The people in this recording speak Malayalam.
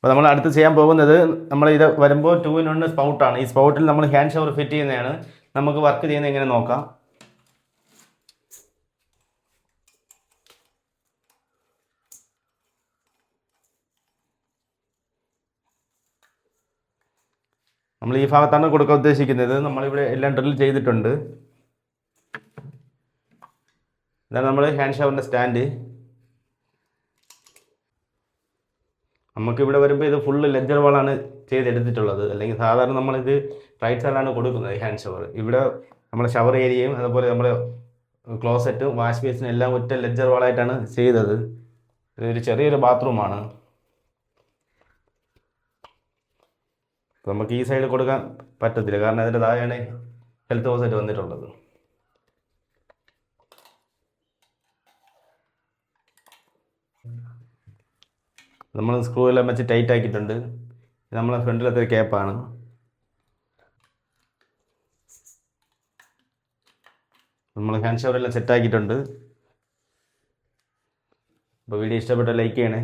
അപ്പോൾ നമ്മൾ അടുത്ത് ചെയ്യാൻ പോകുന്നത് നമ്മൾ ഇത് വരുമ്പോൾ 2-in-1 സ്പൗട്ടാണ്. ഈ സ്പൗട്ടിൽ നമ്മൾ ഹാൻഡ് ഷവർ ഫിറ്റ് ചെയ്യുന്നതാണ്. നമുക്ക് വർക്ക് ചെയ്യുന്നത് എങ്ങനെ നോക്കാം. നമ്മൾ ഈ ഭാഗത്താണ് കൊടുക്കാൻ ഉദ്ദേശിക്കുന്നത്. നമ്മളിവിടെ എല്ലാം ഡ്രിൽ ചെയ്തിട്ടുണ്ട്. ഇതാണ് നമ്മൾ ഹാൻഡ് ഷവറിൻ്റെ സ്റ്റാൻഡ്. നമുക്കിവിടെ വരുമ്പോൾ ഇത് ഫുള്ള് ലെഡ്ജർ വാളാണ് ചെയ്തെടുത്തിട്ടുള്ളത്. അല്ലെങ്കിൽ സാധാരണ നമ്മളിത് റൈറ്റ് സൈഡിലാണ് കൊടുക്കുന്നത് ഹാൻഡ് ഷവർ. ഇവിടെ നമ്മുടെ ഷവർ ഏരിയയും അതുപോലെ നമ്മുടെ ക്ലോസറ്റും വാഷ് ബേസിനും എല്ലാം ഒറ്റ ലെഡ്ജർ വാളായിട്ടാണ് ചെയ്തത്. ഇതൊരു ചെറിയൊരു ബാത്റൂമാണ്. നമുക്ക് ഈ സൈഡ് കൊടുക്കാൻ പറ്റത്തില്ല, കാരണം അതിൻ്റെ താഴെയാണ് ഹെൽത്ത് ക്ലോസറ്റ് വന്നിട്ടുള്ളത്. നമ്മൾ സ്ക്രൂ എല്ലാം വെച്ച് ടൈറ്റ് ആക്കിയിട്ടുണ്ട്. നമ്മളെ ഫ്രണ്ടിലത്തെ ഒരു ക്യാപ്പാണ്. നമ്മൾ ഹാൻഡ് ഷവറെല്ലാം സെറ്റാക്കിയിട്ടുണ്ട്. അപ്പോൾ വീഡിയോ ഇഷ്ടപ്പെട്ട ലൈക്ക് ചെയ്യണേ.